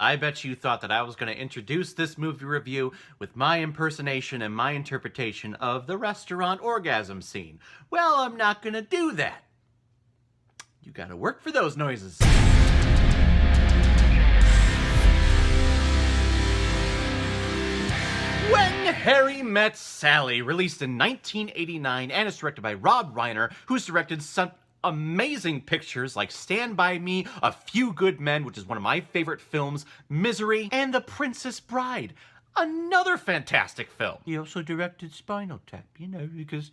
I bet you thought that I was going to introduce this movie review with my impersonation and my interpretation of the restaurant orgasm scene. Well, I'm not going to do that. You gotta work for those noises. When Harry Met Sally, released in 1989 and is directed by Rob Reiner, who's directed some amazing pictures like Stand By Me, A Few Good Men, which is one of my favorite films, Misery, and The Princess Bride, another fantastic film. He also directed Spinal Tap, because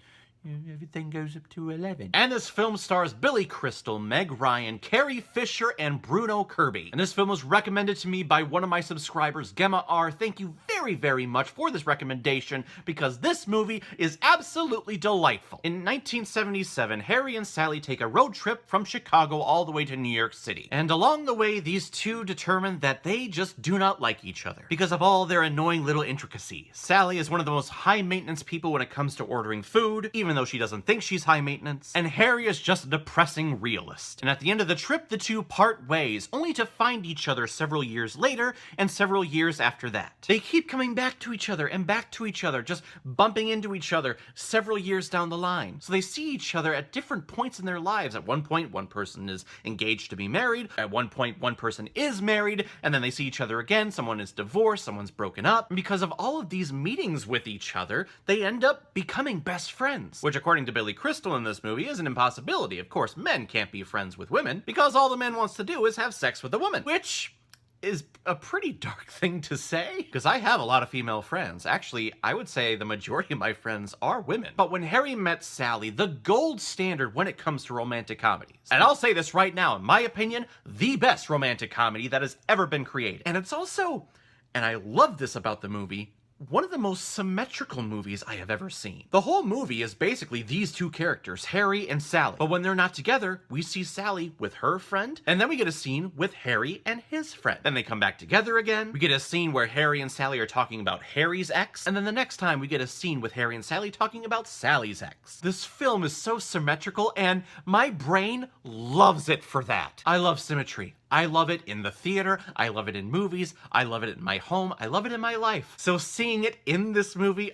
everything goes up to 11. And this film stars Billy Crystal, Meg Ryan, Carrie Fisher, and Bruno Kirby. And this film was recommended to me by one of my subscribers, Gemma R. Thank you very, very much for this recommendation, because this movie is absolutely delightful. In 1977, Harry and Sally take a road trip from Chicago all the way to New York City. And along the way, these two determine that they just do not like each other because of all their annoying little intricacies. Sally is one of the most high-maintenance people when it comes to ordering food, even though she doesn't think she's high maintenance, and Harry is just a depressing realist. And at the end of the trip, the two part ways, only to find each other several years later and several years after that. They keep coming back to each other and back to each other, just bumping into each other several years down the line. So they see each other at different points in their lives. At one point, one person is engaged to be married. At one point, one person is married, and then they see each other again. Someone is divorced, someone's broken up. And because of all of these meetings with each other, they end up becoming best friends. Which, according to Billy Crystal in this movie, is an impossibility. Of course, men can't be friends with women, because all the man wants to do is have sex with a woman. Which is a pretty dark thing to say, because I have a lot of female friends. Actually, I would say the majority of my friends are women. But when Harry Met Sally, the gold standard when it comes to romantic comedies, and I'll say this right now, in my opinion, the best romantic comedy that has ever been created. And it's also, and I love this about the movie, one of the most symmetrical movies I have ever seen. The whole movie is basically these two characters, Harry and Sally. But when they're not together, we see Sally with her friend, and then we get a scene with Harry and his friend. Then they come back together again. We get a scene where Harry and Sally are talking about Harry's ex, and then the next time we get a scene with Harry and Sally talking about Sally's ex. This film is so symmetrical, and my brain loves it for that. I love symmetry. I love it in the theater, I love it in movies, I love it in my home, I love it in my life. So seeing it in this movie,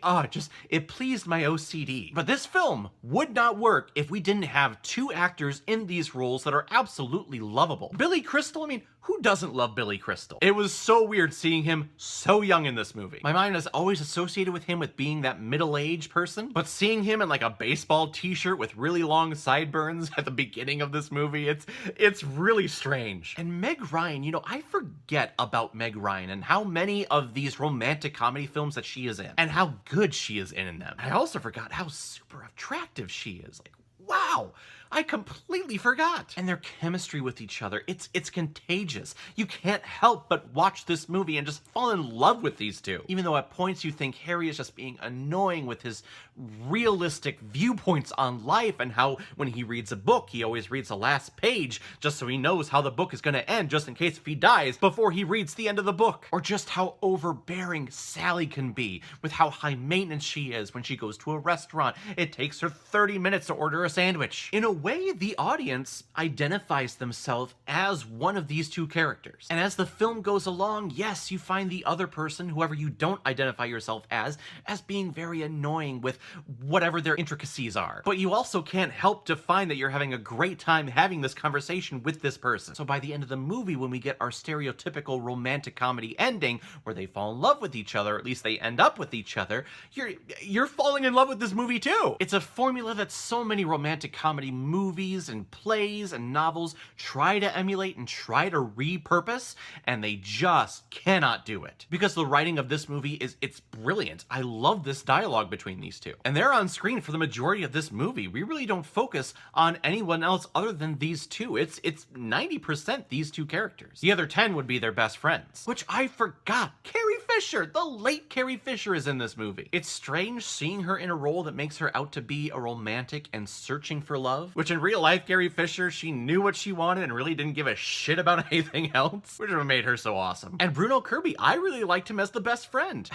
it pleased my OCD. But this film would not work if we didn't have two actors in these roles that are absolutely lovable. Billy Crystal, I mean, who doesn't love Billy Crystal? It was so weird seeing him so young in this movie. My mind is always associated with him with being that middle-aged person, but seeing him in like a baseball t-shirt with really long sideburns at the beginning of this movie, it's really strange. And Meg Ryan, I forget about Meg Ryan and how many of these romantic comedy films that she is in, and how good she is in them. I also forgot how super attractive she is. Like, wow, I completely forgot. And their chemistry with each other, it's contagious. You can't help but watch this movie and just fall in love with these two. Even though at points you think Harry is just being annoying with his realistic viewpoints on life, and how when he reads a book, he always reads the last page just so he knows how the book is going to end, just in case if he dies before he reads the end of the book. Or just how overbearing Sally can be with how high maintenance she is when she goes to a restaurant. It takes her 30 minutes to order a sandwich. In a way, the audience identifies themselves as one of these two characters. And as the film goes along, yes, you find the other person, whoever you don't identify yourself as being very annoying with whatever their intricacies are. But you also can't help to find that you're having a great time having this conversation with this person. So by the end of the movie, when we get our stereotypical romantic comedy ending, where they fall in love with each other, or at least they end up with each other, you're falling in love with this movie too. It's a formula that so many romantic comedy movies and plays and novels try to emulate and try to repurpose, and they just cannot do it. Because the writing of this movie it's brilliant. I love this dialogue between these two. And they're on screen for the majority of this movie. We really don't focus on anyone else other than these two. It's 90% these two characters. The other 10 would be their best friends. Which I forgot. Carrie Fisher, the late Carrie Fisher, is in this movie. It's strange seeing her in a role that makes her out to be a romantic and searching for love. Which in real life, Carrie Fisher, she knew what she wanted and really didn't give a shit about anything else. Which made her so awesome. And Bruno Kirby, I really liked him as the best friend.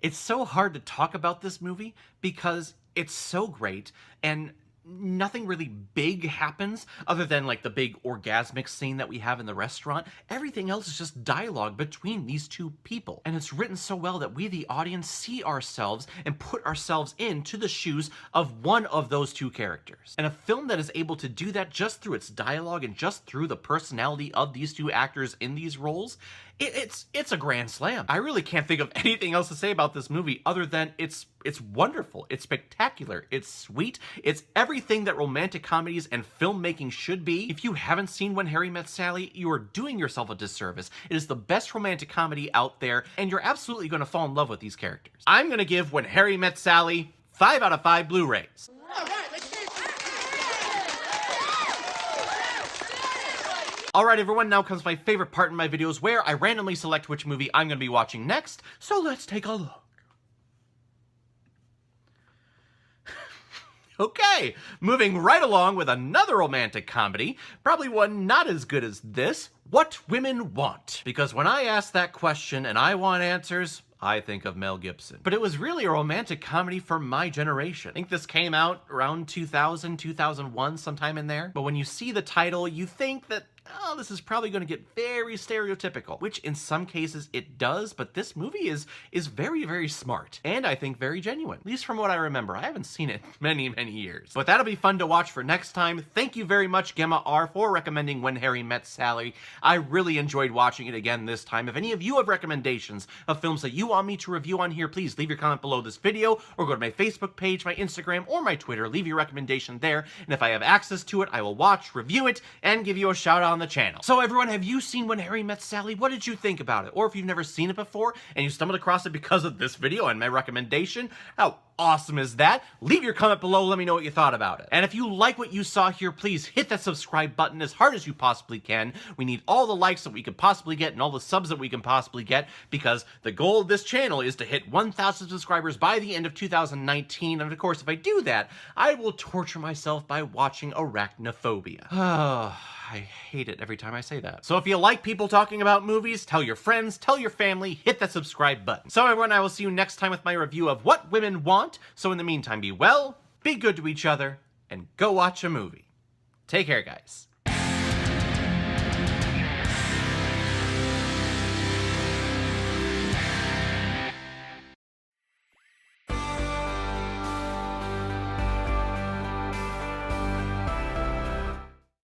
It's so hard to talk about this movie because it's so great, and nothing really big happens other than like the big orgasmic scene that we have in the restaurant. Everything else is just dialogue between these two people. And it's written so well that we, the audience, see ourselves and put ourselves into the shoes of one of those two characters. And a film that is able to do that just through its dialogue and just through the personality of these two actors in these roles, it's a grand slam. I really can't think of anything else to say about this movie other than it's wonderful, it's spectacular, it's sweet, it's everything that romantic comedies and filmmaking should be. If you haven't seen When Harry Met Sally, you are doing yourself a disservice. It is the best romantic comedy out there, and you're absolutely going to fall in love with these characters. I'm going to give When Harry Met Sally 5 out of 5 Blu-rays. Alright everyone, now comes my favorite part in my videos where I randomly select which movie I'm going to be watching next, so let's take a look. Okay, moving right along with another romantic comedy, probably one not as good as this, What Women Want. Because when I ask that question and I want answers, I think of Mel Gibson. But it was really a romantic comedy for my generation. I think this came out around 2000, 2001, sometime in there. But when you see the title, you think that, oh, this is probably going to get very stereotypical, which in some cases it does, but this movie is very, very smart, and I think very genuine, at least from what I remember. I haven't seen it in many, many years. But that'll be fun to watch for next time. Thank you very much, Gemma R, for recommending When Harry Met Sally. I really enjoyed watching it again this time. If any of you have recommendations of films that you want me to review on here, please leave your comment below this video, or go to my Facebook page, my Instagram, or my Twitter. Leave your recommendation there, and if I have access to it, I will watch, review it, and give you a shout out on the channel. So everyone, have you seen When Harry Met Sally? What did you think about it? Or if you've never seen it before and you stumbled across it because of this video and my recommendation, how awesome is that? Leave your comment below, let me know what you thought about it. And if you like what you saw here, please hit that subscribe button as hard as you possibly can. We need all the likes that we can possibly get and all the subs that we can possibly get, because the goal of this channel is to hit 1,000 subscribers by the end of 2019. And of course, if I do that, I will torture myself by watching Arachnophobia. I hate it every time I say that. So if you like people talking about movies, tell your friends, tell your family, hit that subscribe button. So everyone, I will see you next time with my review of What Women Want. So in the meantime, be well, be good to each other, and go watch a movie. Take care, guys.